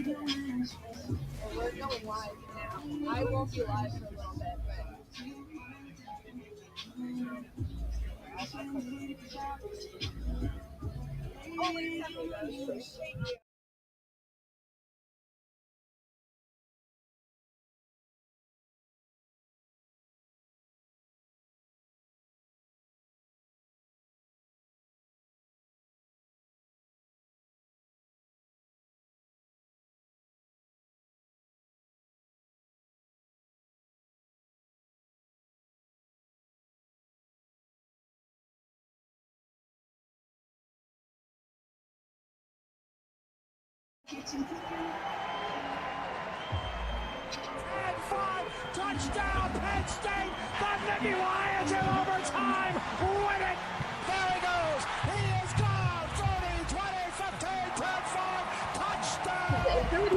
Well, we're going live now. I won't be live for a little bit, but only some of those. And 5, touchdown, Penn State. The Nittany Lions in overtime win it. There he goes. He is gone. 30, 20, 15, 10, 5. Touchdown,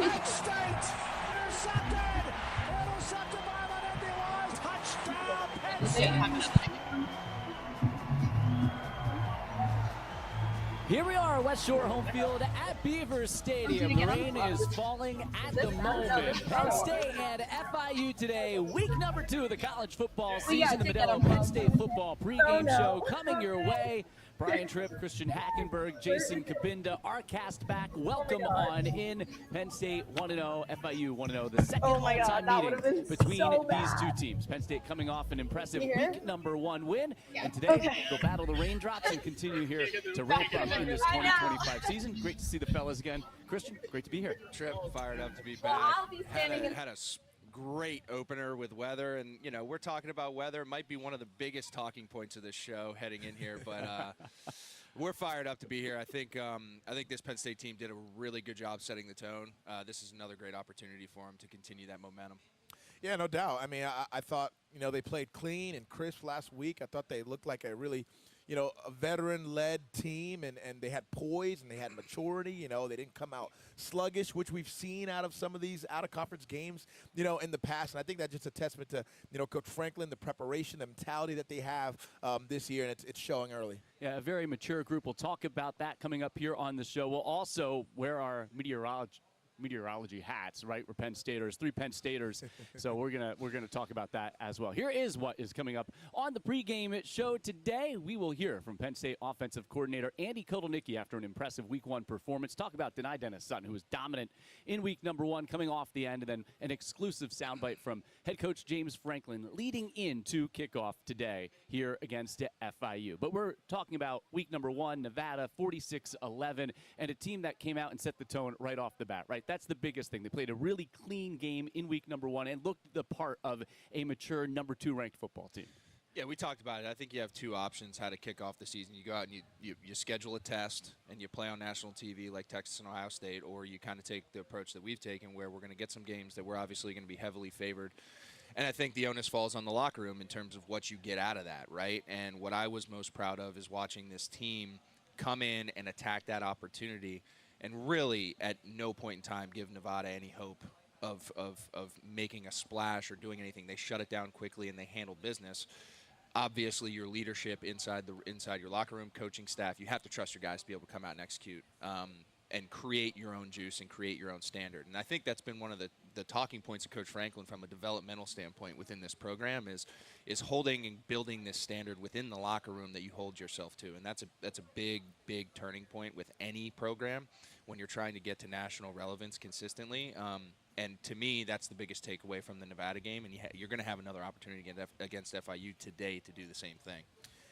Penn State. Intercepted. Intercepted by the Nittany Lions. Touchdown, Penn State. Here we are, West Shore home field at Beaver Stadium. The rain is falling at the moment. Penn State and FIU today, week number 2 of the college football season. The Modelo Penn State football pregame show coming your way. Brian Tripp, Christian Hackenberg, Jason Kabinda, our cast back. Welcome on in. Penn State 1-0, FIU 1-0. The second all-time meeting between these two teams. Penn State coming off an impressive week number 1 win. And today, they'll battle the raindrops and continue here to ramp up in this 2025 season. Great to see the fellas again. Christian, great to be here. Tripp, fired up to be back. Had a great opener with weather, and you know, we're talking about weather. It might be one of the biggest talking points of this show heading in here, but we're fired up to be here. I think this Penn State team did a really good job setting the tone. This is another great opportunity for them to continue that momentum. Yeah, no doubt. I mean, I thought, you know, they played clean and crisp last week. I thought they looked like a really, you know, a veteran-led team, and they had poise and they had maturity. You know, they didn't come out sluggish, which we've seen out of some of these out-of-conference games, you know, in the past. And I think that's just a testament to, you know, Coach Franklin, the preparation, the mentality that they have this year, and it's showing early. Yeah, a very mature group. We'll talk about that coming up here on the show. We'll also wear our meteorology hats, right? We're Penn Staters, 3 Penn Staters. So we're gonna talk about that as well. Here is what is coming up on the pregame show today. We will hear from Penn State offensive coordinator Andy Kotelnicki after an impressive week 1 performance. Talk about Denai Dennis-Sutton, who was dominant in week number 1, coming off the end, and then an exclusive soundbite from head coach James Franklin leading into kickoff today here against FIU. But we're talking about week number 1, Nevada 46-11, and a team that came out and set the tone right off the bat, right? That's the biggest thing. They played a really clean game in week number 1 and looked the part of a mature number 2 ranked football team. Yeah, we talked about it. I think you have 2 options how to kick off the season. You go out and you schedule a test and you play on national TV like Texas and Ohio State, or you kind of take the approach that we've taken where we're going to get some games that we're obviously going to be heavily favored. And I think the onus falls on the locker room in terms of what you get out of that, right? And what I was most proud of is watching this team come in and attack that opportunity and really at no point in time give Nevada any hope of making a splash or doing anything. They shut it down quickly and they handled business. Obviously, your leadership inside your locker room, coaching staff, you have to trust your guys to be able to come out and execute and create your own juice and create your own standard. And I think that's been one of the talking points of Coach Franklin from a developmental standpoint within this program is holding and building this standard within the locker room that you hold yourself to. And that's a big turning point with any program when you're trying to get to national relevance consistently. And to me, that's the biggest takeaway from the Nevada game. And you're going to have another opportunity against FIU today to do the same thing.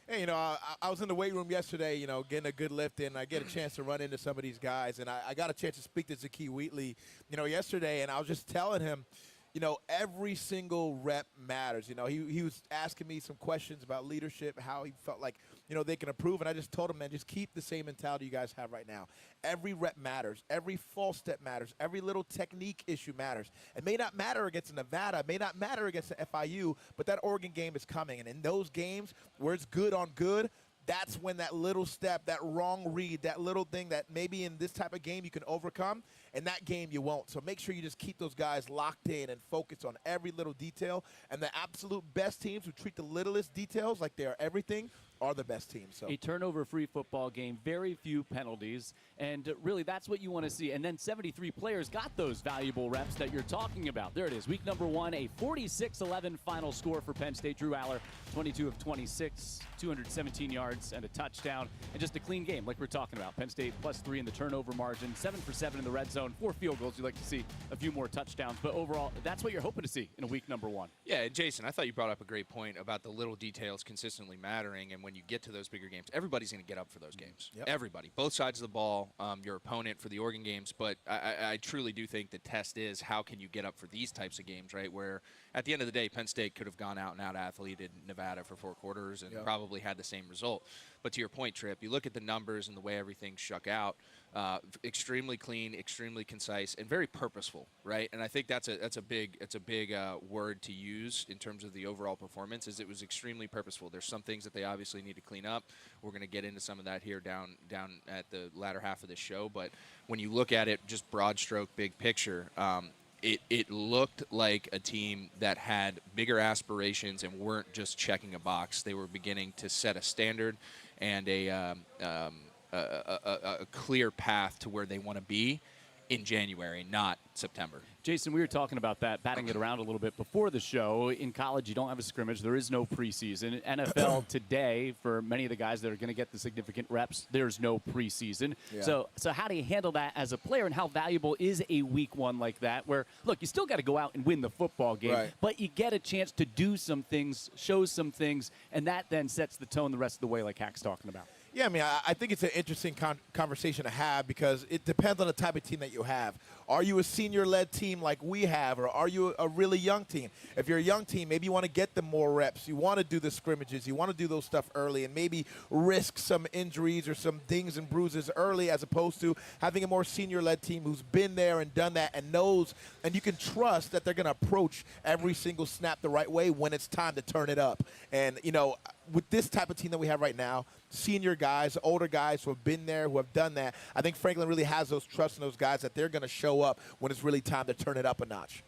Hey, you know, I was in the weight room yesterday, you know, getting a good lift in. I get a chance to run into some of these guys, and I got a chance to speak to Zakee Wheatley, you know, yesterday, and I was just telling him, you know, every single rep matters. You know, he was asking me some questions about leadership, how he felt like, you know, they can improve. And I just told him, man, just keep the same mentality you guys have right now. Every rep matters. Every false step matters. Every little technique issue matters. It may not matter against Nevada. It may not matter against the FIU, but that Oregon game is coming. And in those games where it's good on good, that's when that little step, that wrong read, that little thing that maybe in this type of game you can overcome, and that game you won't. So make sure you just keep those guys locked in and focused on every little detail. And the absolute best teams who treat the littlest details like they are everything are the best teams. So a turnover-free football game, very few penalties, and really that's what you want to see. And then 73 players got those valuable reps that you're talking about. There it is, week number 1, a 46-11 final score for Penn State. Drew Aller, 22 of 26, 217 yards and a touchdown, and just a clean game like we're talking about. Penn State +3 in the turnover margin, 7 for 7 in the red zone, 4 field goals. You'd like to see a few more touchdowns, but overall, that's what you're hoping to see in a week number 1. Yeah, Jason, I thought you brought up a great point about the little details consistently mattering, and when you get to those bigger games, everybody's going to get up for those games. Yep. Everybody, both sides of the ball, your opponent for the Oregon games, but I truly do think the test is how can you get up for these types of games, right, where at the end of the day, Penn State could have gone out and out-athleted Nevada for 4 quarters and probably had the same result. But to your point, Tripp, you look at the numbers and the way everything shook out, extremely clean, extremely concise, and very purposeful, right? And I think that's a big word to use in terms of the overall performance. Is it was extremely purposeful. There's some things that they obviously need to clean up. We're going to get into some of that here down at the latter half of the show. But when you look at it, just broad stroke, big picture. It looked like a team that had bigger aspirations and weren't just checking a box. They were beginning to set a standard and a clear path to where they want to be in January, not September. Jason, we were talking about that, batting it around a little bit before the show. In college, you don't have a scrimmage. There is no preseason. NFL today, for many of the guys that are going to get the significant reps, there's no preseason. Yeah. So how do you handle that as a player, and how valuable is a week 1 like that where, look, you still got to go out and win the football game, right, but you get a chance to do some things, show some things, and that then sets the tone the rest of the way like Hack's talking about. Yeah, I mean, I think it's an interesting conversation to have because it depends on the type of team that you have. Are you a senior-led team like we have, or are you a really young team? If you're a young team, maybe you want to get them more reps. You want to do the scrimmages. You want to do those stuff early and maybe risk some injuries or some dings and bruises early, as opposed to having a more senior-led team who's been there and done that and knows, and you can trust that they're going to approach every single snap the right way when it's time to turn it up. And, you know, with this type of team that we have right now, senior guys, older guys who have been there, who have done that, I think Franklin really has those trust in those guys that they're going to show up when it's really time to turn it up a notch.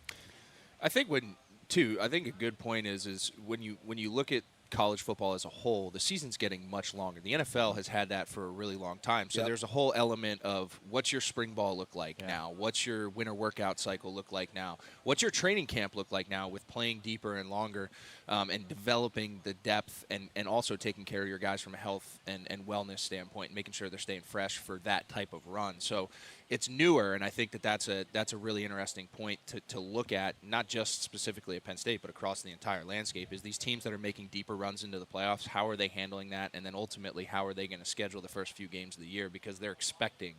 I think a good point is when you look at college football as a whole, the season's getting much longer. The NFL has had that for a really long time. So there's a whole element of what's your spring ball look like now? What's your winter workout cycle look like now? What's your training camp look like now with playing deeper and longer and developing the depth and also taking care of your guys from a health and wellness standpoint and making sure they're staying fresh for that type of run. So it's newer, and I think that's a really interesting point to look at, not just specifically at Penn State, but across the entire landscape, is these teams that are making deeper runs into the playoffs, how are they handling that, and then ultimately how are they going to schedule the first few games of the year, because they're expecting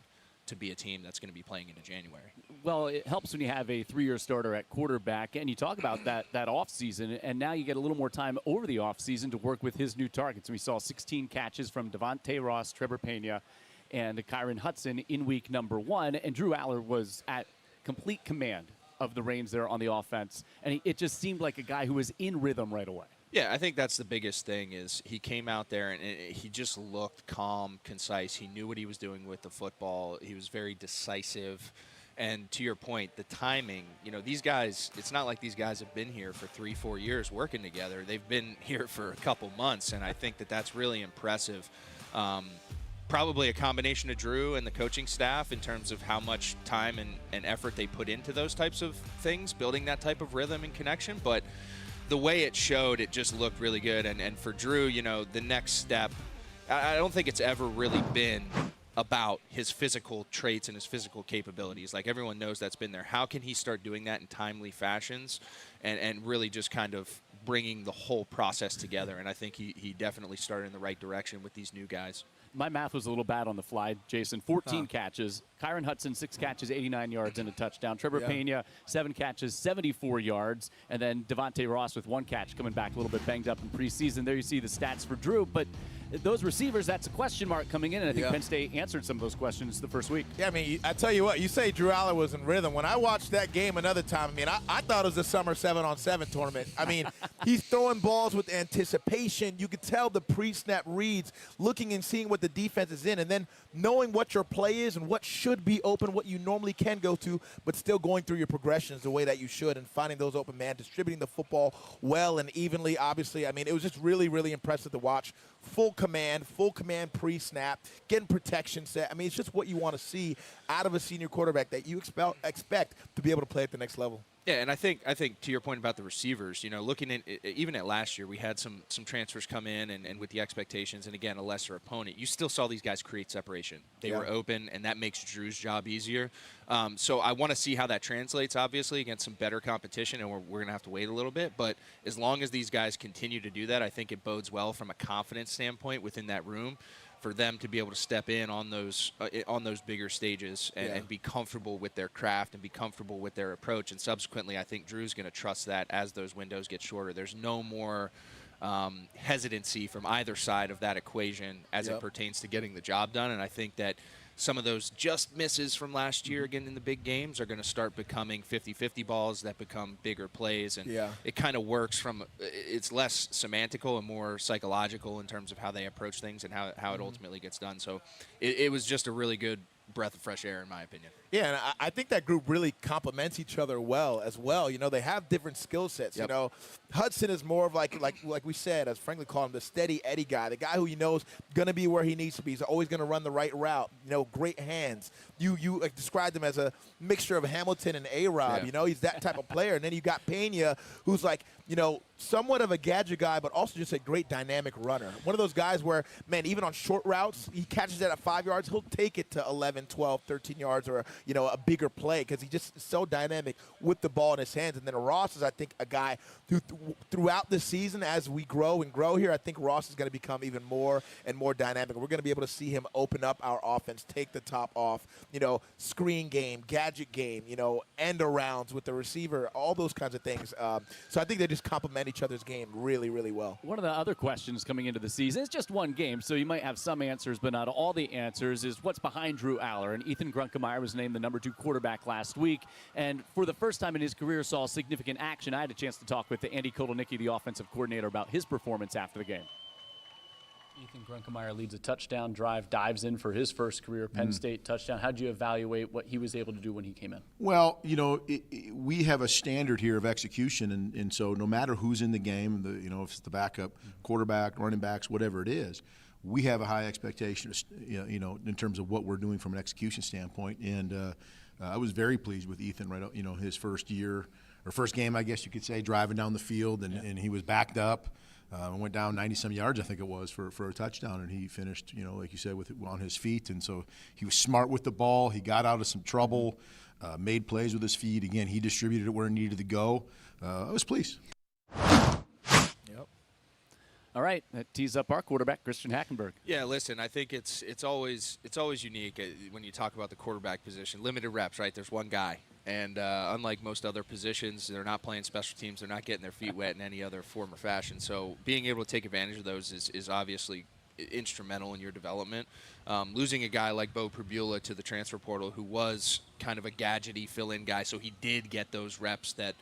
to be a team that's going to be playing into January. Well, it helps when you have a 3-year starter at quarterback, and you talk about that offseason, and now you get a little more time over the offseason to work with his new targets. We saw 16 catches from Devontae Ross, Trevor Pena, and Kyron Hudson in week number 1, and Drew Aller was at complete command of the reins there on the offense, and it just seemed like a guy who was in rhythm right away. Yeah, I think that's the biggest thing is he came out there and he just looked calm, concise. He knew what he was doing with the football. He was very decisive. And to your point, the timing, you know, these guys, it's not like these guys have been here for 3-4 years working together. They've been here for a couple months, and I think that's really impressive. Probably a combination of Drew and the coaching staff in terms of how much time and effort they put into those types of things, building that type of rhythm and connection. But the way it showed, it just looked really good. And for Drew, you know, the next step, I don't think it's ever really been about his physical traits and his physical capabilities. Like, everyone knows that's been there. How can he start doing that in timely fashions and really just kind of bringing the whole process together? And I think he definitely started in the right direction with these new guys. My math was a little bad on the fly, Jason. 14 catches. Kyron Hudson, 6 catches, 89 yards and a touchdown. Trevor Pena, 7 catches, 74 yards. And then Devontae Ross with 1 catch, coming back a little bit banged up in preseason. There you see the stats for Drew. But those receivers, that's a question mark coming in. And I think Penn State answered some of those questions the first week. Yeah, I mean, I tell you what, you say Drew Aller was in rhythm. When I watched that game another time, I mean, I thought it was a summer 7-on-7 tournament. I mean, he's throwing balls with anticipation. You could tell the pre-snap reads, looking and seeing what the defense is in, and then knowing what your play is and what should be open, what you normally can go to, but still going through your progressions the way that you should and finding those open man, distributing the football well and evenly, obviously. I mean, it was just really, really impressive to watch full command pre-snap, getting protection set. I mean, it's just what you want to see out of a senior quarterback that you expect to be able to play at the next level. Yeah, and I think to your point about the receivers, looking at even at last year, we had some transfers come in and with the expectations, and again, a lesser opponent, you still saw these guys create separation. They were open, and that makes Drew's job easier. So I want to see how that translates, obviously, against some better competition, and we're going to have to wait a little bit. But as long as these guys continue to do that, I think it bodes well from a confidence standpoint within that room, for them to be able to step in on those bigger stages and be comfortable with their craft and be comfortable with their approach. And subsequently, I think Drew's going to trust that as those windows get shorter. There's no more hesitancy from either side of that equation as it pertains to getting the job done. And I think that some of those just misses from last year, again, in the big games, are going to start becoming 50-50 balls that become bigger plays. And it kind of works from – it's less semantical and more psychological in terms of how they approach things and how it ultimately gets done. So it was just a really good breath of fresh air, in my opinion. Yeah, and I think that group really complements each other well as well. They have different skill sets. Hudson is more of like we said, as Franklin called him, the steady Eddie guy, the guy who he knows going to be where he needs to be. He's always going to run the right route. Great hands. You described him as a mixture of Hamilton and A-Rob. He's that type of player. And then you got Pena, who's like, somewhat of a gadget guy, but also just a great dynamic runner. One of those guys where, man, even on short routes, he catches it at 5 yards, he'll take it to 11, 12, 13 yards or, a bigger play because he just is so dynamic with the ball in his hands. And then Ross is, I think, a guy who throughout the season, as we grow and grow here, I think Ross is going to become even more and more dynamic. We're going to be able to see him open up our offense, take the top off, screen game, gadget game, end arounds with the receiver, all those kinds of things. So I think they just complement each other's game really, really well. One of the other questions coming into the season, it's just one game, so you might have some answers, but not all the answers, is what's behind Drew Aller. And Ethan Grunkemeyer was named the number 2 quarterback last week, and for the first time in his career saw significant action. I had a chance to talk with Andy Kotelnicki, the offensive coordinator, about his performance after the game. Ethan Grunkemeyer leads a touchdown drive, dives in for his first career Penn State touchdown. How did you evaluate what he was able to do when he came in? Well, we have a standard here of execution, and so no matter who's in the game, if it's the backup quarterback, running backs, whatever it is, we have a high expectation, in terms of what we're doing from an execution standpoint. And I was very pleased with Ethan, right? His first year or first game, I guess you could say, driving down the field, and he was backed up. Went down 90-some yards, I think it was, for a touchdown, and he finished, like you said, on his feet. And so he was smart with the ball. He got out of some trouble, made plays with his feet. Again, he distributed it where it needed to go. I was pleased. All right, that tees up our quarterback, Christian Hackenberg. Yeah, listen, I think it's always unique when you talk about the quarterback position. Limited reps, right? There's one guy. And unlike most other positions, they're not playing special teams. They're not getting their feet wet in any other form or fashion. So being able to take advantage of those is obviously instrumental in your development. Losing a guy like Bo Pribula to the transfer portal, who was kind of a gadgety fill-in guy, so he did get those reps that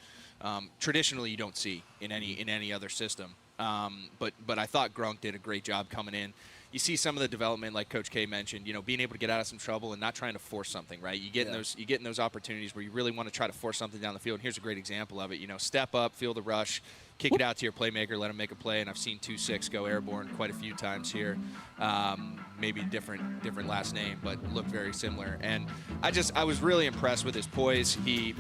traditionally you don't see in any other system. But I thought Grunk did a great job coming in. You see some of the development, like Coach K mentioned, being able to get out of some trouble and not trying to force something, right? You get in those opportunities where you really want to try to force something down the field. And here's a great example of it. Step up, feel the rush, kick it out to your playmaker, let him make a play. And I've seen 2-6 go airborne quite a few times here. Maybe different last name, but looked very similar. And I was really impressed with his poise. He,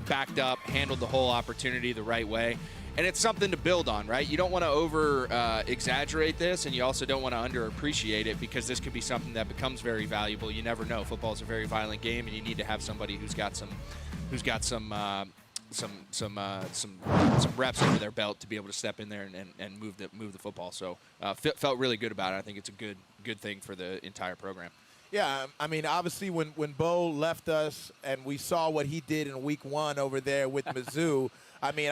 backed up, handled the whole opportunity the right way. And it's something to build on, right? You don't want to over-exaggerate this, and you also don't want to underappreciate it, because this could be something that becomes very valuable. You never know. Football is a very violent game, and you need to have somebody who's got some reps under their belt to be able to step in there and move the football. So felt really good about it. I think it's a good thing for the entire program. Yeah, I mean, obviously when Bo left us and we saw what he did in week 1 over there with Mizzou, I mean,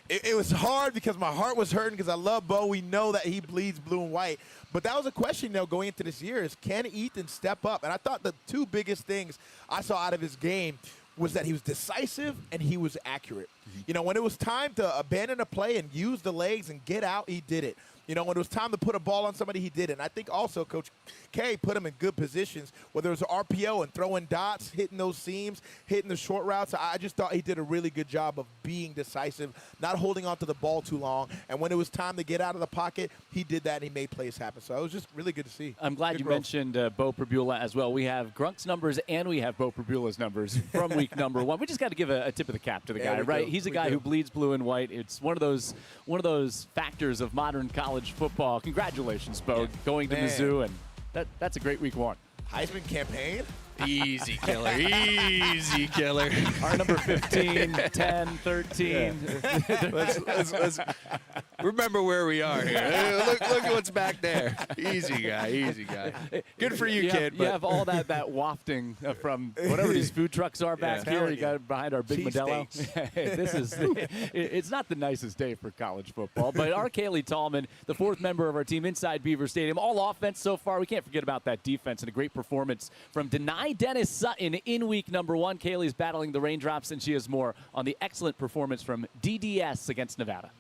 it was hard because my heart was hurting because I love Bo. We know that he bleeds blue and white. But that was a question, going into this year, is can Ethan step up? And I thought the 2 biggest things I saw out of his game was that he was decisive and he was accurate. When it was time to abandon a play and use the legs and get out, he did it. When it was time to put a ball on somebody, he did it. And I think also Coach K put him in good positions, whether it was RPO and throwing dots, hitting those seams, hitting the short routes. I just thought he did a really good job of being decisive, not holding on to the ball too long. And when it was time to get out of the pocket, he did that and he made plays happen. So it was just really good to see. I'm glad good you growth. mentioned Bo Prabula as well. We have Grunk's numbers and we have Bo Prabula's numbers from week number 1. We just got to give a tip of the cap to the guy, right? He's a guy who bleeds blue and white. It's one of those factors of modern college football. Congratulations, Bo, going to Mizzou, and that's a great week 1. Heisman campaign? Easy killer. Easy killer. Our number 15, 10, 13. Yeah. Let's remember where we are here. Look at what's back there. Easy guy. Easy guy. Good for you, kid. You have all that wafting from whatever these food trucks are back here. You got behind our big Modelo. It's not the nicest day for college football. But our Kaylee Tallman, the 4th member of our team inside Beaver Stadium, all offense so far. We can't forget about that defense and a great performance from Denai Dennis Sutton in week number 1. Kaylee's battling the raindrops, and she has more on the excellent performance from DDS against Nevada.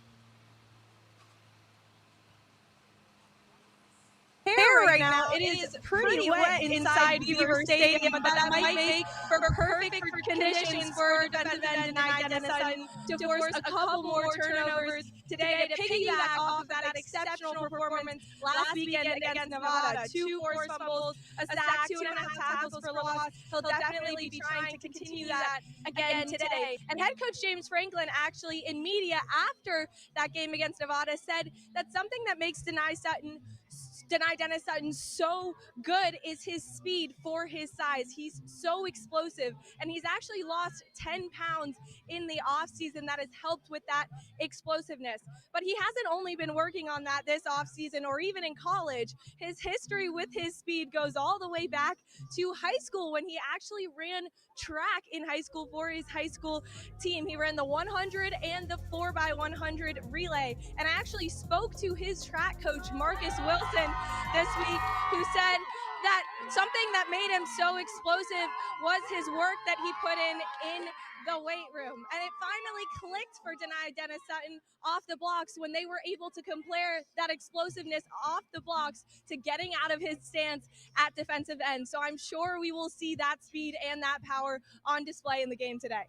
Here right now, it is pretty wet inside Beaver Stadium, but that might make for perfect conditions for defensive end Denai Dennis Sutton to force a couple more turnovers today to piggyback off of that exceptional performance last weekend against Nevada. 2 forced fumbles, a sack, 2.5 tackles for loss. He'll definitely be trying to continue that again today. And head coach James Franklin actually in media after that game against Nevada said that something that makes Denai Dennis Sutton so good is his speed for his size. He's so explosive, and he's actually lost 10 pounds in the offseason. That has helped with that explosiveness. But he hasn't only been working on that this offseason or even in college. His history with his speed goes all the way back to high school when he actually ran track in high school for his high school team. He ran the 100 and the 4x100 relay. And I actually spoke to his track coach, Marcus Wilson, this week, who said that something that made him so explosive was his work that he put in the weight room. And it finally clicked for Denai Dennis Sutton off the blocks when they were able to compare that explosiveness off the blocks to getting out of his stance at defensive end. So I'm sure we will see that speed and that power on display in the game today.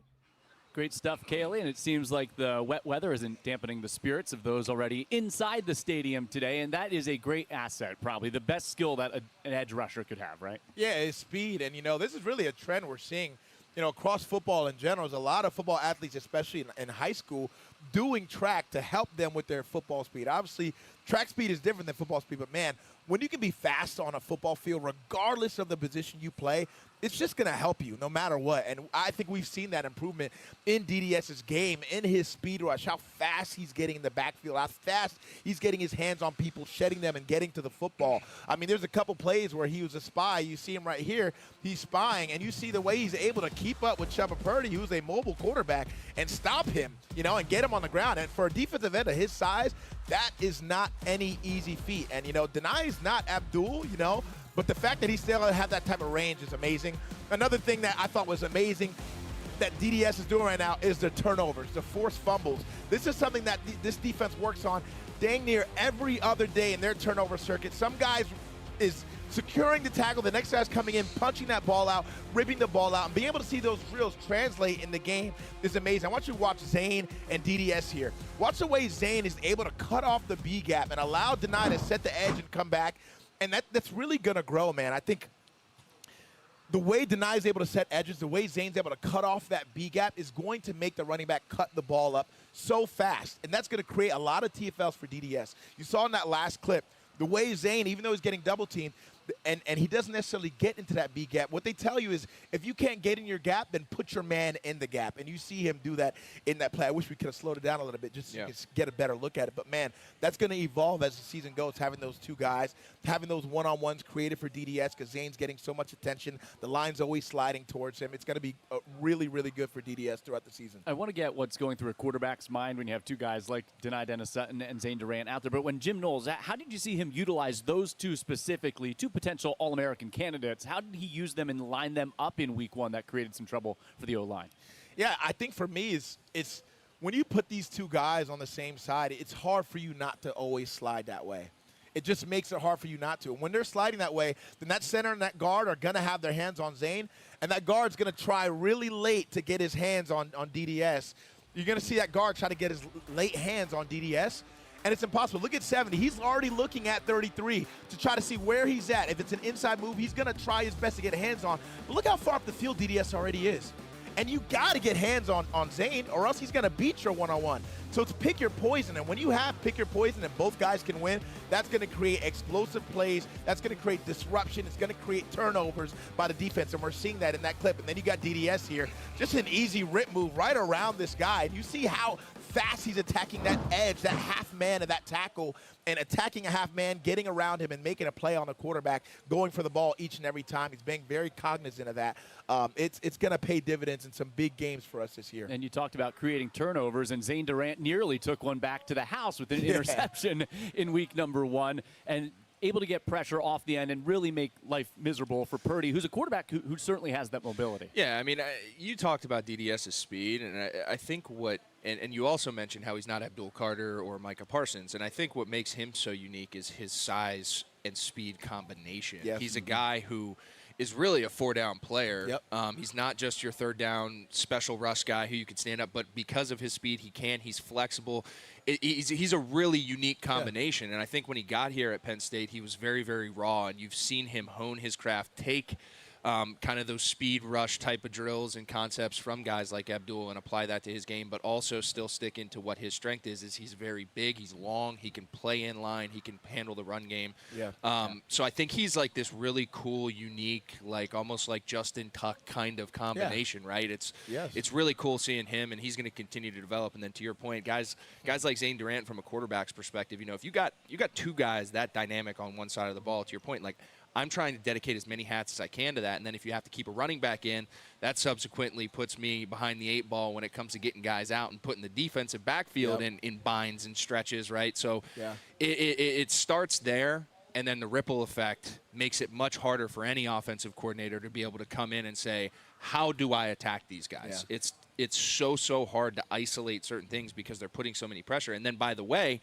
Great stuff, Kaylee, and it seems like the wet weather isn't dampening the spirits of those already inside the stadium today, and that is a great asset, probably the best skill that an edge rusher could have, right? Yeah, it's speed, and, this is really a trend we're seeing, across football in general. There's a lot of football athletes, especially in high school, doing track to help them with their football speed. Obviously, track speed is different than football speed, but, man, when you can be fast on a football field, regardless of the position you play, it's just going to help you no matter what. And I think we've seen that improvement in DDS's game, in his speed rush, how fast he's getting in the backfield, how fast he's getting his hands on people, shedding them and getting to the football. I mean, there's a couple plays where he was a spy. You see him right here. He's spying, and you see the way he's able to keep up with Shepard Purdy, who's a mobile quarterback, and stop him, and get him on the ground. And for a defensive end of his size, that is not any easy feat. And, Denai's not Abdul, but the fact that he still have that type of range is amazing. Another thing that I thought was amazing that DDS is doing right now is the turnovers, the forced fumbles. This is something that this defense works on dang near every other day in their turnover circuit. Some guys is securing the tackle, the next guy's coming in, punching that ball out, ripping the ball out, and being able to see those drills translate in the game is amazing. I want you to watch Zane and DDS here. Watch the way Zane is able to cut off the B gap and allow Denai to set the edge and come back. And that's really going to grow, man. I think the way Denai is able to set edges, the way Zane's able to cut off that B gap is going to make the running back cut the ball up so fast. And that's going to create a lot of TFLs for DDS. You saw in that last clip, the way Zane, even though he's getting double teamed, and he doesn't necessarily get into that B gap. What they tell you is if you can't get in your gap, then put your man in the gap. And you see him do that in that play. I wish we could have slowed it down a little bit just so you could get a better look at it. But, man, that's going to evolve as the season goes, having those two guys, having those one-on-ones created for DDS because Zane's getting so much attention. The line's always sliding towards him. It's going to be really, really good for DDS throughout the season. I want to get what's going through a quarterback's mind when you have two guys like Denai Dennis Sutton and Zane Durant out there. But when Jim Knowles, how did you see him utilize those two specifically, two potential All-American candidates? How did he use them and line them up in week one that created some trouble for the O-line? Yeah, I think for me it's when you put these two guys on the same side, it's hard for you not to always slide that way. It just makes it hard for you not to. When they're sliding that way, then that center and that guard are going to have their hands on Zane, and that guard's going to try really late to get his hands on DDS. You're going to see that guard try to get his late hands on DDS, and it's impossible. Look at 70. He's already looking at 33 to try to see where he's at. If it's an inside move, he's going to try his best to get hands on. But look how far up the field DDS already is. And you got to get hands on Zane, or else he's going to beat your one-on-one. So it's pick your poison, and when you have pick your poison and both guys can win, that's going to create explosive plays. That's going to create disruption. It's going to create turnovers by the defense, and we're seeing that in that clip. And then you got DDS here, just an easy rip move right around this guy. And you see how fast he's attacking that edge, that half man of that tackle, and attacking a half man, getting around him and making a play on the quarterback, going for the ball each and every time. He's being very cognizant of that. It's going to pay dividends in some big games for us this year. And you talked about creating turnovers, and Zane Durant nearly took one back to the house with an interception in week number 1, and able to get pressure off the end and really make life miserable for Purdy, who's a quarterback who certainly has that mobility. Yeah, I mean, you talked about DDS's speed, and I think what – and you also mentioned how he's not Abdul Carter or Micah Parsons, and I think what makes him so unique is his size and speed combination. Yes. He's a guy who is really a 4-down player. Yep. He's not just your 3rd-down special rush guy who you can stand up, but because of his speed, he's flexible. He's a really unique combination, and I think when he got here at Penn State, he was very, very raw, and you've seen him hone his craft, take kind of those speed rush type of drills and concepts from guys like Abdul and apply that to his game, but also still stick into what his strength is he's very big, he's long, he can play in line, he can handle the run game. So I think he's like this really cool, unique, like almost like Justin Tuck kind of combination, right? It's really cool seeing him, and he's going to continue to develop. And then to your point, guys like Zane Durant from a quarterback's perspective, you know, if you got two guys that dynamic on one side of the ball, to your point, like I'm trying to dedicate as many hats as I can to that, and then if you have to keep a running back in, that subsequently puts me behind the 8 ball when it comes to getting guys out and putting the defensive backfield in binds and stretches, right? So it starts there, and then the ripple effect makes it much harder for any offensive coordinator to be able to come in and say, how do I attack these guys? It's so hard to isolate certain things because they're putting so many pressure. And then, by the way,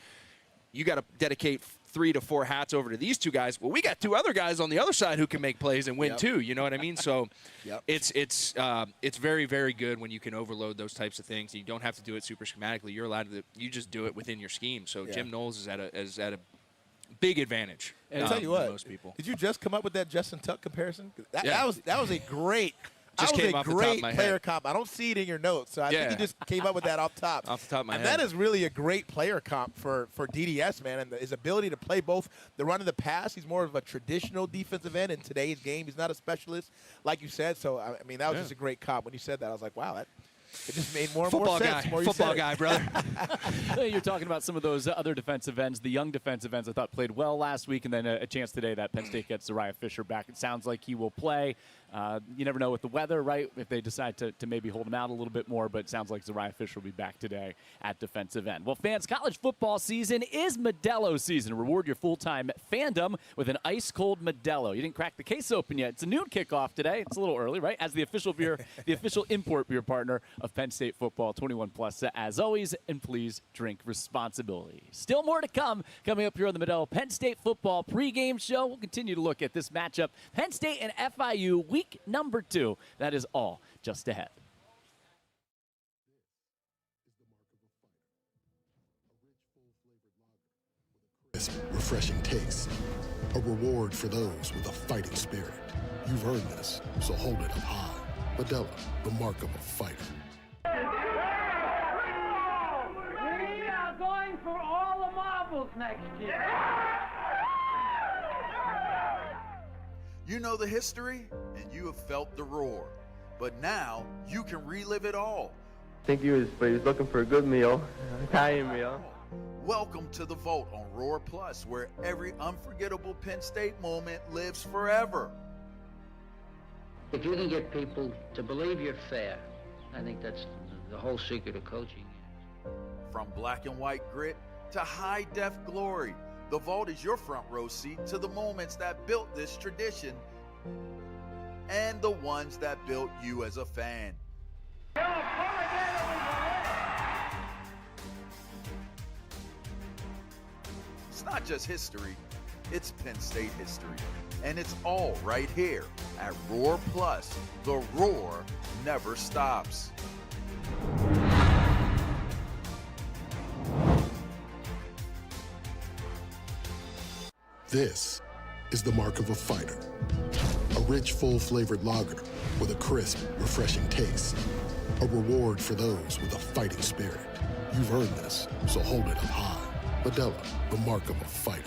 you got to dedicate 3 to 4 hats over to these two guys. Well, we got 2 other guys on the other side who can make plays and win too. You know what I mean? So it's very, very good when you can overload those types of things. You don't have to do it super schematically. You're allowed to. You just do it within your scheme. So Jim Knowles is at a big advantage. And I'll tell you what, most people. Did you just come up with that Justin Tuck comparison? That was a great. Just came off the top of my player head. comp. I don't see it in your notes, so I think you just came up with that off top. Off the top of my head. head. And that is really a great player comp for DDS, man, and his ability to play both the run and the pass. He's more of a traditional defensive end in today's game. He's not a specialist, like you said. So, I mean, that was just a great comp. When you said that, I was like, wow, it just made more and more sense. Football guy, brother. You're talking about some of those other defensive ends, the young defensive ends I thought played well last week, and then a chance today that Penn State gets Zariah Fisher back. It sounds like he will play. You never know with the weather, right, if they decide to maybe hold him out a little bit more, but it sounds like Zariah Fisher will be back today at defensive end. Well, fans, college football season is Modelo season. Reward your full-time fandom with an ice-cold Modelo. You didn't crack the case open yet. It's a noon kickoff today. It's a little early, right? As the official beer, the official import beer partner of Penn State football, 21 plus, as always, and please drink responsibly. Still more to come coming up here on the Modelo Penn State football pregame show. We'll continue to look at this matchup, Penn State and FIU, week number 2. That is all just ahead. Crisp, refreshing taste. A reward for those with a fighting spirit. You've earned this, so hold it up high. Modelo, the mark of a fighter. We are going for all the marbles next year. You know the history, and you have felt the roar. But now, you can relive it all. I think he was looking for a good meal, an Italian meal. Welcome to the Vault on Roar Plus, where every unforgettable Penn State moment lives forever. If you can get people to believe you're fair, I think that's the whole secret of coaching. From black and white grit to high-def glory, the Vault is your front row seat to the moments that built this tradition and the ones that built you as a fan. It's not just history, it's Penn State history. And it's all right here at Roar Plus. The roar never stops. This is the mark of a fighter. A rich, full-flavored lager with a crisp, refreshing taste. A reward for those with a fighting spirit. You've earned this, so hold it up high. Modelo, the mark of a fighter.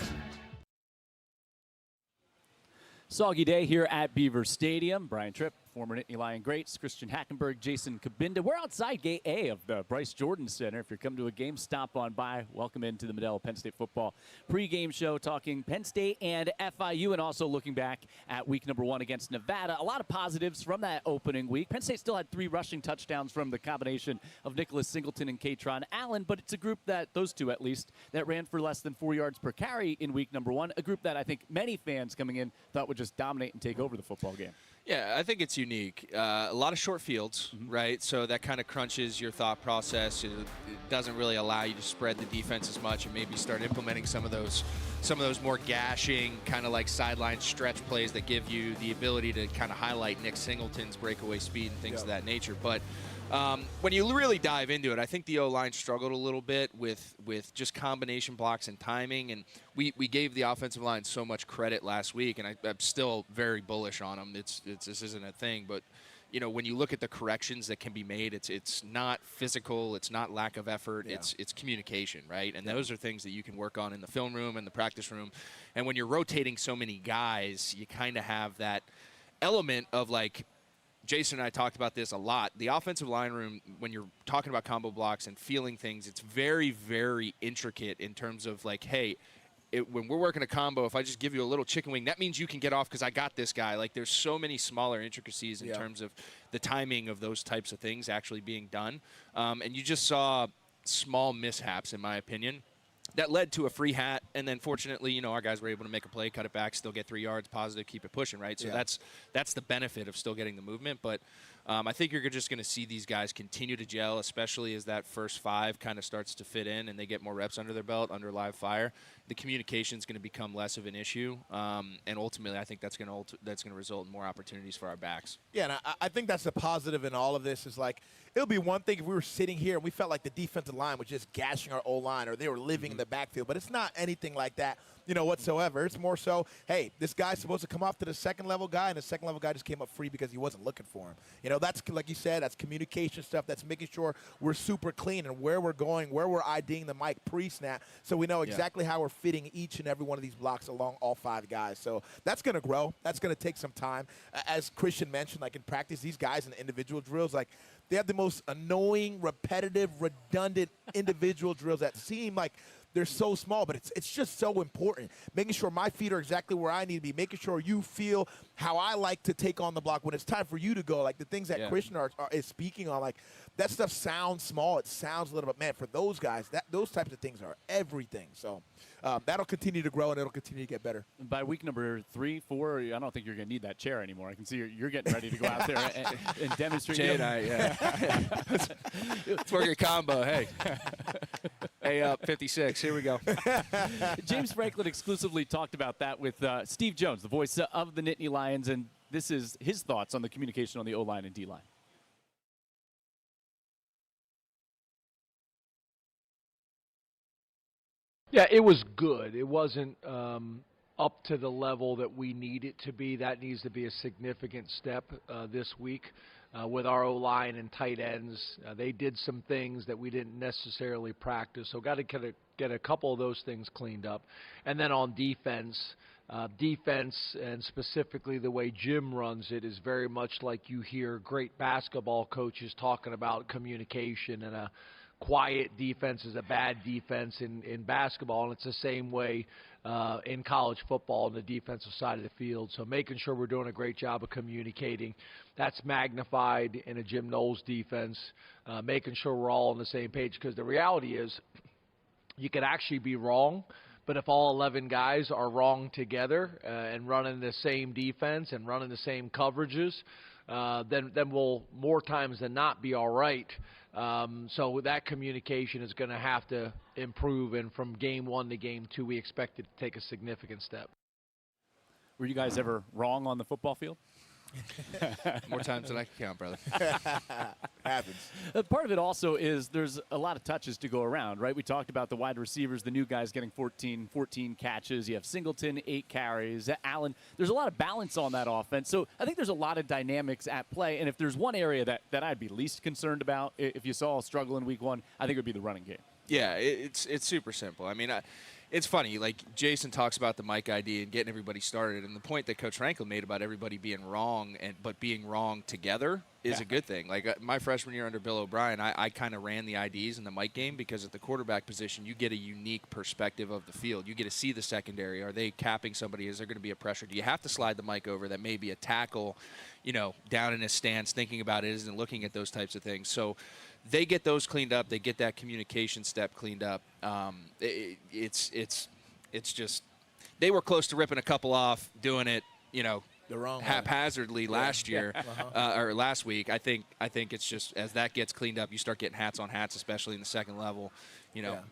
Soggy day here at Beaver Stadium. Brian Tripp, former Nittany Lion greats, Christian Hackenberg, Jason Kabinda. We're outside Gate A of the Bryce Jordan Center. If you're coming to a game, stop on by. Welcome into the Modelo Penn State football pregame show, talking Penn State and FIU, and also looking back at week number 1 against Nevada. A lot of positives from that opening week. Penn State still had 3 rushing touchdowns from the combination of Nicholas Singleton and Katron Allen, but it's a group that, those two at least, that ran for less than 4 yards per carry in week number 1, a group that I think many fans coming in thought would just dominate and take over the football game. Yeah, I think it's unique. A lot of short fields, right? So that kind of crunches your thought process. It doesn't really allow you to spread the defense as much and maybe start implementing some of those more gashing, kind of like sideline stretch plays that give you the ability to kind of highlight Nick Singleton's breakaway speed and things of that nature. But when you really dive into it, I think the O-line struggled a little bit with just combination blocks and timing, and we gave the offensive line so much credit last week, and I'm still very bullish on them. This isn't a thing, but you know, when you look at the corrections that can be made, it's not physical, it's not lack of effort, it's communication, right? And those are things that you can work on in the film room and the practice room. And when you're rotating so many guys, you kind of have that element of, like, Jason and I talked about this a lot. The offensive line room, when you're talking about combo blocks and feeling things, it's very, very intricate in terms of, like, hey, when we're working a combo, if I just give you a little chicken wing, that means you can get off because I got this guy. Like, there's so many smaller intricacies in terms of the timing of those types of things actually being done. And you just saw small mishaps, in my opinion, that led to a free hat, and then fortunately, you know, our guys were able to make a play, cut it back, still get 3 yards, positive, keep it pushing, right? So that's the benefit of still getting the movement. But I think you're just going to see these guys continue to gel, especially as that first 5 kind of starts to fit in and they get more reps under their belt, under live fire. The communication is going to become less of an issue, and ultimately, I think that's going to result in more opportunities for our backs. Yeah, and I think that's the positive in all of this is, like, it would be one thing if we were sitting here and we felt like the defensive line was just gashing our O-line or they were living in the backfield, but it's not anything like that, you know, whatsoever. It's more so, hey, this guy's supposed to come off to the second-level guy, and the second-level guy just came up free because he wasn't looking for him. You know, that's, like you said, that's communication stuff. That's making sure we're super clean and where we're going, where we're IDing the mic pre-snap, so we know exactly how we're fitting each and every one of these blocks along all 5 guys. So that's going to grow. That's going to take some time. As Christian mentioned, like in practice, these guys in the individual drills, like, they have the most annoying, repetitive, redundant individual drills that seem like they're so small, but it's just so important. Making sure my feet are exactly where I need to be, making sure you feel how I like to take on the block when it's time for you to go. Like the things that Christian is speaking on, like that stuff sounds small. It sounds little, but man, for those guys, those types of things are everything. So that'll continue to grow and it'll continue to get better. By week number 3, 4, I don't think you're going to need that chair anymore. I can see you're getting ready to go out there and demonstrate. Jay and I, let's work your combo. Hey. Hey, 56. Here we go. James Franklin exclusively talked about that with Steve Jones, the voice of the Nittany Lions, and this is his thoughts on the communication on the O-line and D-line. Yeah, it was good. It wasn't up to the level that we need it to be. That needs to be a significant step this week with our O-line and tight ends. They did some things that we didn't necessarily practice, so got to get a couple of those things cleaned up. And then on defense, and specifically the way Jim runs it is very much like you hear great basketball coaches talking about communication, and a quiet defense is a bad defense in basketball, and it's the same way in college football on the defensive side of the field. So making sure we're doing a great job of communicating, that's magnified in a Jim Knowles defense, making sure we're all on the same page, because the reality is you could actually be wrong, but if all 11 guys are wrong together and running the same defense and running the same coverages, then we'll more times than not be all right. So that communication is going to have to improve, and from game 1 to game 2, we expect it to take a significant step. Were you guys ever wrong on the football field? More times than I can count, brother. Happens. Part of it also is there's a lot of touches to go around, right? We talked about the wide receivers, the new guys getting 14 catches. You have Singleton, 8 carries. Allen, there's a lot of balance on that offense. So I think there's a lot of dynamics at play. And if there's one area that I'd be least concerned about, if you saw a struggle in week 1, I think it would be the running game. Yeah, it's super simple. I mean, it's funny. Like, Jason talks about the Mike ID and getting everybody started, and the point that Coach Franklin made about everybody being wrong but being wrong together is a good thing. Like, my freshman year under Bill O'Brien, I kind of ran the IDs in the Mike game because at the quarterback position, you get a unique perspective of the field. You get to see the secondary. Are they capping somebody? Is there going to be a pressure? Do you have to slide the Mike over that may be a tackle, down in his stance, thinking about it, isn't looking at those types of things. So they get those cleaned up. They get that communication step cleaned up. It's just they were close to ripping a couple off, doing it, the wrong haphazardly last year or last week. I think it's just as that gets cleaned up, you start getting hats on hats, especially in the second level.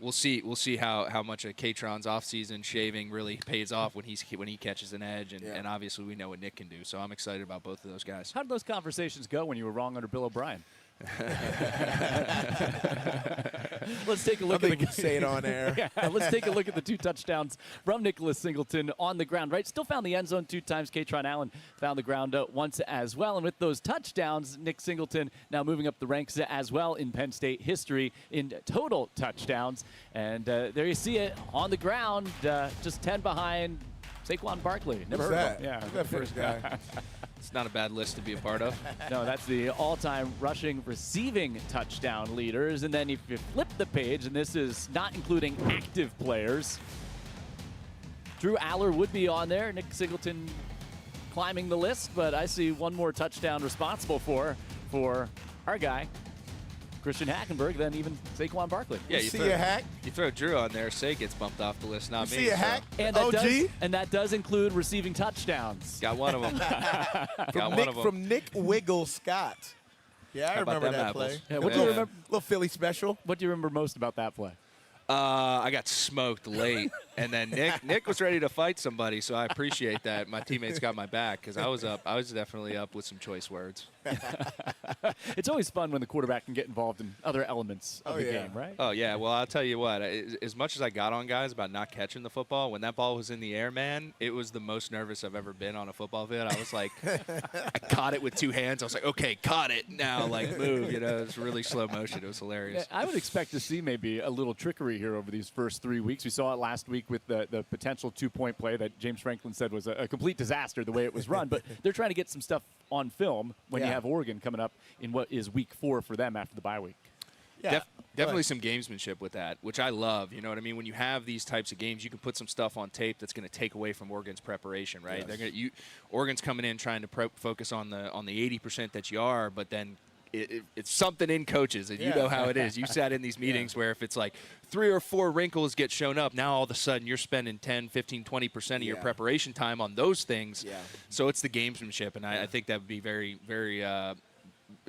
We'll see how much of Katron's offseason shaving really pays off when he catches an edge, and obviously we know what Nick can do. So I'm excited about both of those guys. How did those conversations go when you were wrong under Bill O'Brien? Let's take a look at the say it on air. Yeah, let's take a look at the 2 touchdowns from Nicholas Singleton on the ground. Right, still found the end zone 2 times. Katron Allen found the ground once as well. And with those touchdowns, Nick Singleton now moving up the ranks as well in Penn State history in total touchdowns. And there you see it on the ground, just 10 behind Saquon Barkley. Never heard of him. Yeah, who's that first guy? It's not a bad list to be a part of. No, that's the all-time rushing receiving touchdown leaders. And then if you flip the page, and this is not including active players, Drew Aller would be on there. Nick Singleton climbing the list, but I see one more touchdown responsible for our guy, Christian Hackenberg, than even Saquon Barkley. Yeah, you see a hack? You throw Drew on there, Say gets bumped off the list, not me. See a hack? And that does include receiving touchdowns. Got one of them. From Nick Wiggle Scott. Yeah, I remember that play. Yeah, what do you remember? Little Philly special. What do you remember most about that play? I got smoked late, and then Nick was ready to fight somebody, so I appreciate that. My teammates got my back because I was up. I was definitely up with some choice words. It's always fun when the quarterback can get involved in other elements of the game, right? Oh, yeah. Well, I'll tell you what. As much as I got on guys about not catching the football, when that ball was in the air, man, it was the most nervous I've ever been on a football field. I was like, I caught it with 2 hands. I was like, okay, caught it. Now, like, move. It was really slow motion. It was hilarious. I would expect to see maybe a little trickery here over these first 3 weeks. We saw it last week with the potential 2-point play that James Franklin said was a complete disaster the way it was run. But they're trying to get some stuff on film when you have Oregon coming up in what is week 4 for them after the bye week. Yeah, definitely some gamesmanship with that, which I love. You know what I mean? When you have these types of games, you can put some stuff on tape that's going to take away from Oregon's preparation, right? Yes. Oregon's coming in trying to focus on the 80% that you are, but then it's something in coaches, and you know how it is. You sat in these meetings where if it's like 3 or 4 wrinkles get shown up, now all of a sudden you're spending 10, 15, 20% of your preparation time on those things. Yeah. So it's the gamesmanship, and I think that would be very, very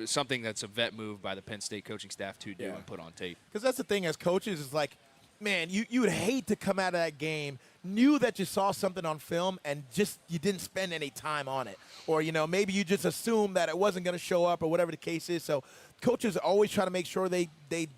something that's a vet move by the Penn State coaching staff to do and put on tape. Because that's the thing as coaches is like, man, you would hate to come out of that game, knew that you saw something on film, and just you didn't spend any time on it. Or, maybe you just assumed that it wasn't going to show up or whatever the case is. So coaches always try to make sure they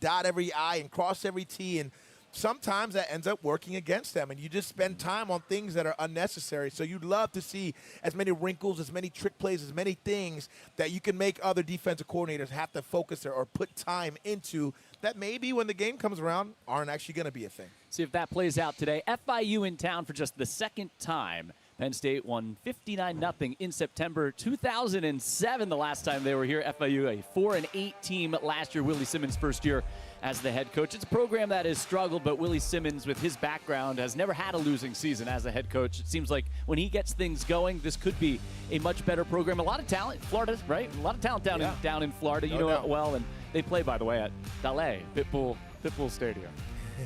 dot every I and cross every T, and sometimes that ends up working against them, and you just spend time on things that are unnecessary. So you'd love to see as many wrinkles, as many trick plays, as many things that you can make other defensive coordinators have to focus or put time into that maybe when the game comes around aren't actually going to be a thing. See if that plays out today. FIU in town for just the second time. Penn State won 59-0 in September 2007, the last time they were here. FIU, a 4-8 team last year. Willie Simmons' first year as the head coach. It's a program that has struggled, but Willie Simmons, with his background, has never had a losing season as a head coach. It seems like when he gets things going, this could be a much better program. A lot of talent, Florida, right? A lot of talent down in Florida. You know it well, and they play, by the way, at Dale, Pitbull Stadium.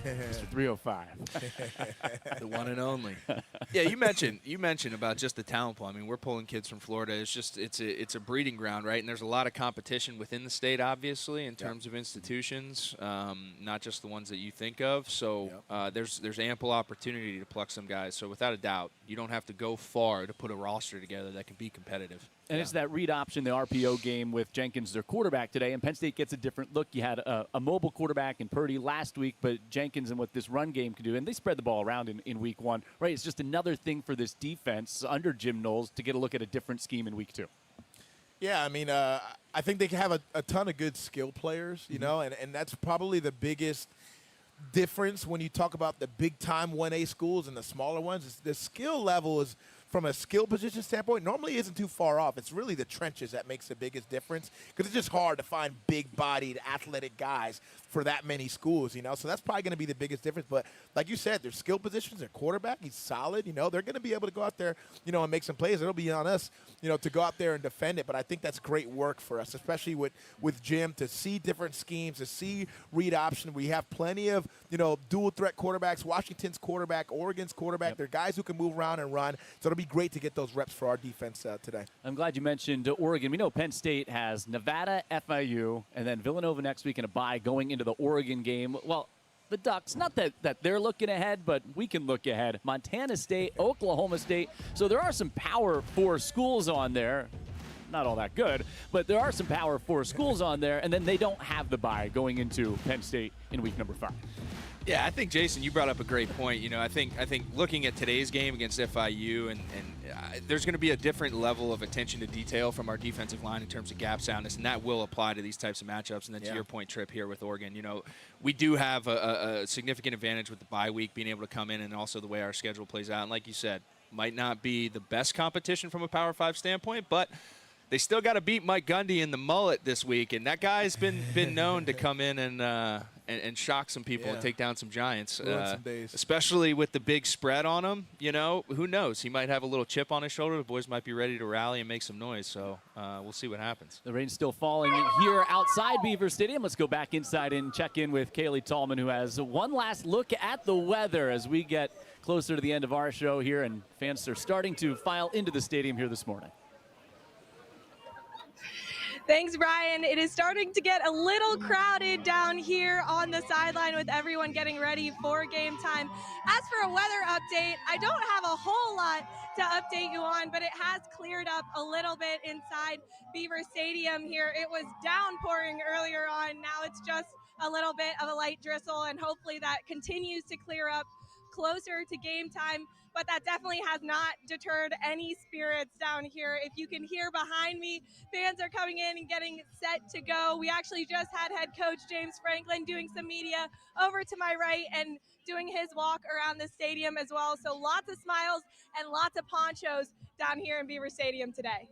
Mr. 305. The one and only. Yeah, you mentioned about just the talent pool. I mean, we're pulling kids from Florida. It's a breeding ground, right? And there's a lot of competition within the state, obviously, in terms of institutions, not just the ones that you think of. So there's ample opportunity to pluck some guys. So without a doubt, you don't have to go far to put a roster together that can be competitive. And it's that read option, the RPO game with Jenkins, their quarterback today, and Penn State gets a different look. You had a mobile quarterback in Purdy last week, but Jenkins and what this run game can do, and they spread the ball around in week 1, right? It's just another thing for this defense under Jim Knowles to get a look at a different scheme in week 2. Yeah, I mean, I think they have a ton of good skill players, you know, and that's probably the biggest difference when you talk about the big-time 1A schools and the smaller ones. Is the skill level is, from a skill position standpoint, normally isn't too far off. It's really the trenches that makes the biggest difference because it's just hard to find big-bodied, athletic guys for that many schools, you know. So that's probably going to be the biggest difference. But like you said, their skill positions, their quarterback, he's solid. You know, they're going to be able to go out there, you know, and make some plays. It'll be on us, you know, to go out there and defend it. But I think that's great work for us, especially with Jim, to see different schemes, to see read option. We have plenty of, you know, dual threat quarterbacks. Washington's quarterback, Oregon's quarterback. They're guys who can move around and run. So it'll be great to get those reps for our defense today. I'm glad you mentioned Oregon. We know Penn State has Nevada, FIU, and then Villanova next week in a bye going into the Oregon game. Well, the Ducks, not that they're looking ahead, but we can look ahead. Montana State, Oklahoma State. So there are some Power 4 schools on there. Not all that good, but there are some Power 4 schools on there, and then they don't have the bye going into Penn State in week number 5. Yeah, I think, Jason, you brought up a great point. You know, I think looking at today's game against FIU, and there's going to be a different level of attention to detail from our defensive line in terms of gap soundness, and that will apply to these types of matchups. And then to your point, Trip, here with Oregon, you know, we do have a significant advantage with the bye week, being able to come in, and also the way our schedule plays out. And like you said, might not be the best competition from a Power 5 standpoint, but they still got to beat Mike Gundy in the mullet this week, and that guy's been known to come in and shock some people and take down some giants, especially with the big spread on him. You know, who knows? He might have a little chip on his shoulder. The boys might be ready to rally and make some noise, so we'll see what happens. The rain's still falling here outside Beaver Stadium. Let's go back inside and check in with Kaylee Tallman, who has one last look at the weather as we get closer to the end of our show here, and fans are starting to file into the stadium here this morning. Thanks, Brian. It is starting to get a little crowded down here on the sideline with everyone getting ready for game time. As for a weather update, I don't have a whole lot to update you on, but it has cleared up a little bit inside Beaver Stadium here. It was downpouring earlier on. Now it's just a little bit of a light drizzle, and hopefully that continues to clear up closer to game time. But that definitely has not deterred any spirits down here. If you can hear behind me, fans are coming in and getting set to go. We actually just had head coach James Franklin doing some media over to my right and doing his walk around the stadium as well. So lots of smiles and lots of ponchos down here in Beaver Stadium today.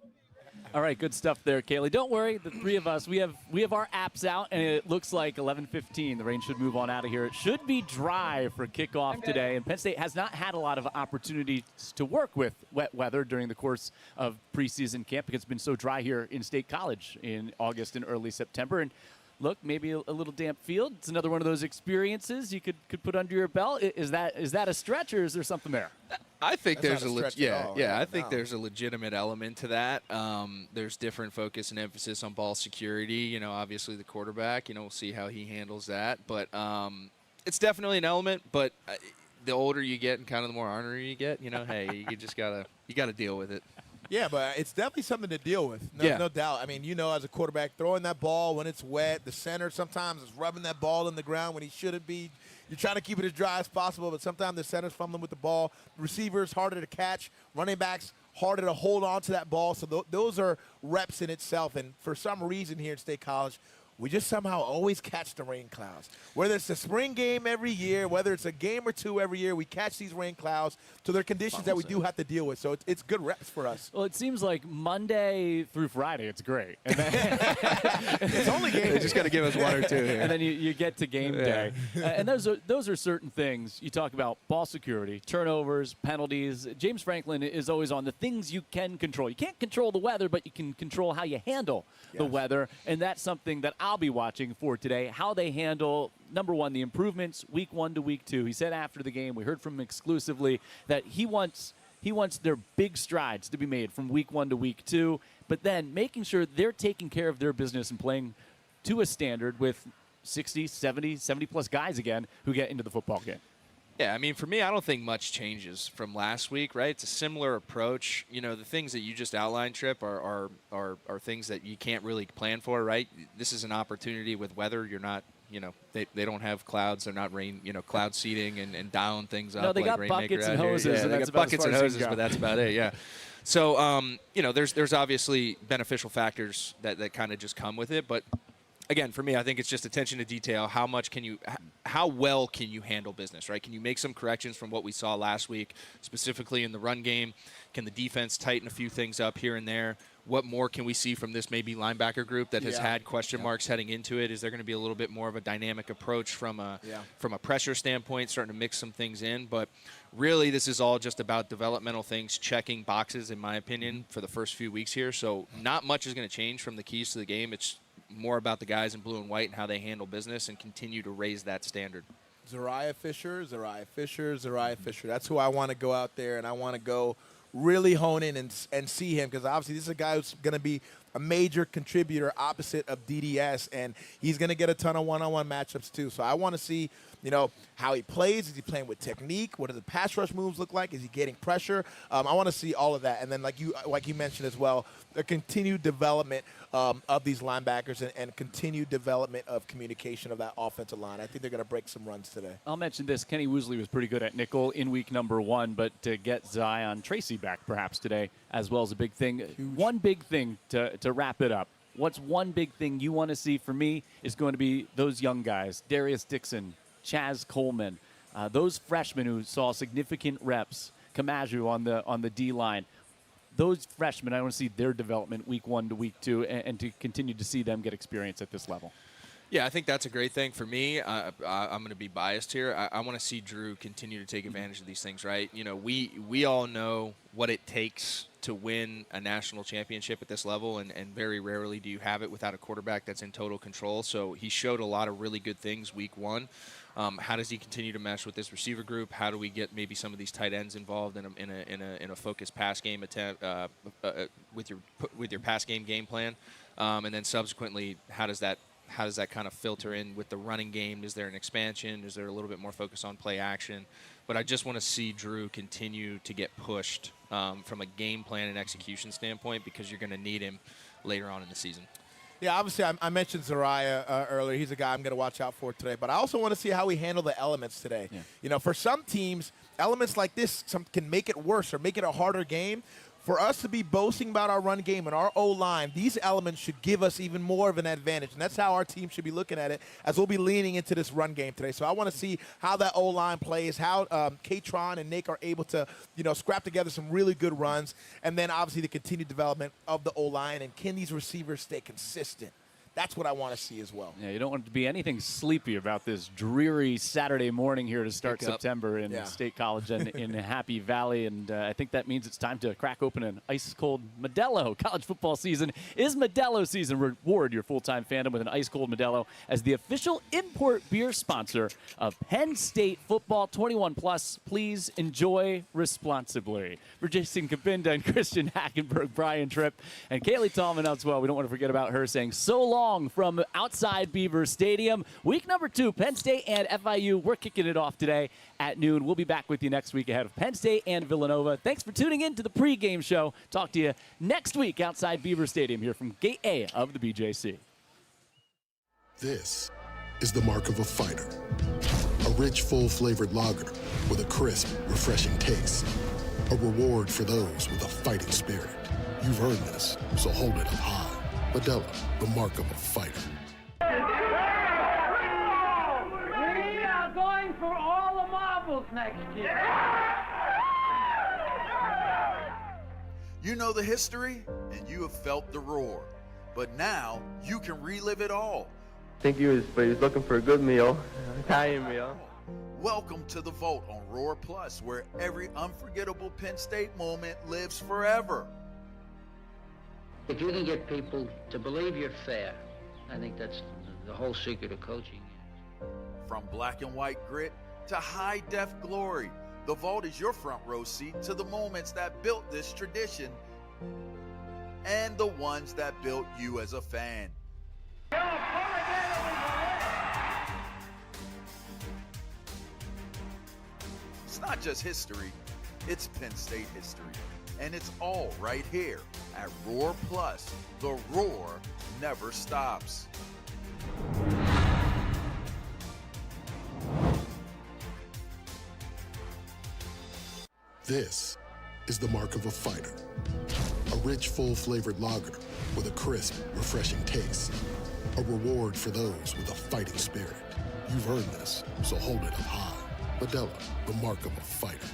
All right, good stuff there, Kaylee. Don't worry, the three of us, we have our apps out, and it looks like 11:15. The rain should move on out of here. It should be dry for kickoff today, and Penn State has not had a lot of opportunities to work with wet weather during the course of preseason camp because it's been so dry here in State College in August and early September. And look, maybe a little damp field. It's another one of those experiences you could put under your belt. Is that a stretch, or is there something there? I think there's I think there's a legitimate element to that. There's different focus and emphasis on ball security. You know, obviously the quarterback. You know, we'll see how he handles that. But it's definitely an element. But the older you get and kind of the more ornery you get, you know, hey, you just gotta deal with it. Yeah, but it's definitely something to deal with. No doubt. I mean, you know, as a quarterback, throwing that ball when it's wet, the center sometimes is rubbing that ball in the ground when he shouldn't be. You're trying to keep it as dry as possible, but sometimes the center's fumbling with the ball. Receivers, harder to catch. Running backs, harder to hold on to that ball. So those are reps in itself. And for some reason here at State College, we just somehow always catch the rain clouds. Whether it's a spring game every year, whether it's a game or two every year, we catch these rain clouds. So they're conditions that we do have to deal with. So it's good reps for us. Well, it seems like Monday through Friday, it's great. And then it's only game. They just got to give us one or two here. And then you get to game day. And those are certain things. You talk about ball security, turnovers, penalties. James Franklin is always on the things you can control. You can't control the weather, but you can control how you handle the weather. And that's something that I'll be watching for today, how they handle, number one, the improvements week 1 to week 2. He said after the game, we heard from him exclusively, that he wants their big strides to be made from week 1 to week 2, but then making sure they're taking care of their business and playing to a standard with 60, 70-plus guys again who get into the football game. Yeah, I mean, for me, I don't think much changes from last week, right? It's a similar approach. You know, the things that you just outlined, Tripp, are things that you can't really plan for, right? This is an opportunity with weather. You're not, you know, they don't have clouds. They're not rain, you know, cloud seeding and dialing things up. No, they like got Rainmaker buckets and out here. hoses. Yeah, And they that's got buckets and hoses, go. but that's about it, yeah. So, you know, there's obviously beneficial factors that kind of just come with it, but again, for me, I think it's just attention to detail. How well can you handle business, right? Can you make some corrections from what we saw last week, specifically in the run game? Can the defense tighten a few things up here and there? What more can we see from this maybe linebacker group that has had question marks heading into it? Is there going to be a little bit more of a dynamic approach from a pressure standpoint, starting to mix some things in? But really, this is all just about developmental things, checking boxes, in my opinion, for the first few weeks here. So not much is going to change from the keys to the game. It's more about the guys in blue and white and how they handle business and continue to raise that standard. Zariah Fisher. That's who I want to go out there, and I want to go really hone in and see him, because obviously this is a guy who's going to be a major contributor opposite of DDS, and he's going to get a ton of one-on-one matchups too. So I want to see, you know, how he plays. Is he playing with technique? What do the pass rush moves look like? Is he getting pressure? I want to see all of that. And then like you mentioned as well, the continued development of these linebackers and continued development of communication of that offensive line. I think they're going to break some runs today. I'll mention this. Kenny Woosley was pretty good at nickel in week number 1, but to get Zion Tracy back perhaps today as well is a big thing. Huge. One big thing to wrap it up. What's one big thing you want to see for me is going to be those young guys, Darius Dixon, Chaz Coleman, those freshmen who saw significant reps, Kamaju on the D-line. Those freshmen, I want to see their development week 1 to week 2 and to continue to see them get experience at this level. Yeah, I think that's a great thing for me. I'm going to be biased here. I want to see Drew continue to take advantage of these things, right? You know, we all know what it takes to win a national championship at this level, and very rarely do you have it without a quarterback that's in total control. So he showed a lot of really good things week 1. How does he continue to mesh with this receiver group? How do we get maybe some of these tight ends involved in a focused pass game attempt with your pass game plan? And then subsequently, how does that kind of filter in with the running game? Is there an expansion? Is there a little bit more focus on play action? But I just want to see Drew continue to get pushed from a game plan and execution standpoint, because you're going to need him later on in the season. Yeah, obviously I mentioned Zariah earlier. He's a guy I'm going to watch out for today. But I also want to see how we handle the elements today. Yeah. You know, for some teams, elements like this can make it worse or make it a harder game. For us to be boasting about our run game and our O-line, these elements should give us even more of an advantage. And that's how our team should be looking at it, as we'll be leaning into this run game today. So I want to see how that O-line plays, how Katron and Nick are able to, you know, scrap together some really good runs. And then obviously the continued development of the O-line. And can these receivers stay consistent? That's what I want to see as well. Yeah, you don't want to be anything sleepy about this dreary Saturday morning here to start September in State College and in Happy Valley. And I think that means it's time to crack open an ice-cold Modelo. College football season is Modelo season. Reward your full-time fandom with an ice-cold Modelo as the official import beer sponsor of Penn State football. 21+. Please enjoy responsibly. For Jason Kapinda and Christian Hackenberg, Brian Tripp, and Kaylee Tallman as well. We don't want to forget about her saying so long from outside Beaver Stadium. Week number 2, Penn State and FIU. We're kicking it off today at noon. We'll be back with you next week ahead of Penn State and Villanova. Thanks for tuning in to the pregame show. Talk to you next week outside Beaver Stadium here from Gate A of the BJC. This is the mark of a fighter. A rich, full-flavored lager with a crisp, refreshing taste. A reward for those with a fighting spirit. You've earned this, so hold it up high. Modelo, the mark of a fighter. We are going for all the marbles next year. You know the history, and you have felt the roar. But now, you can relive it all. I think he was looking for a good meal, Italian meal. Welcome to the Vault on Roar Plus, where every unforgettable Penn State moment lives forever. If you can get people to believe you're fair, I think that's the whole secret of coaching. From black and white grit to high-def glory, the Vault is your front row seat to the moments that built this tradition and the ones that built you as a fan. It's not just history, it's Penn State history. And it's all right here at Roar Plus. The roar never stops. This is the mark of a fighter. A rich, full-flavored lager with a crisp, refreshing taste. A reward for those with a fighting spirit. You've earned this, so hold it up high. Modelo, the mark of a fighter.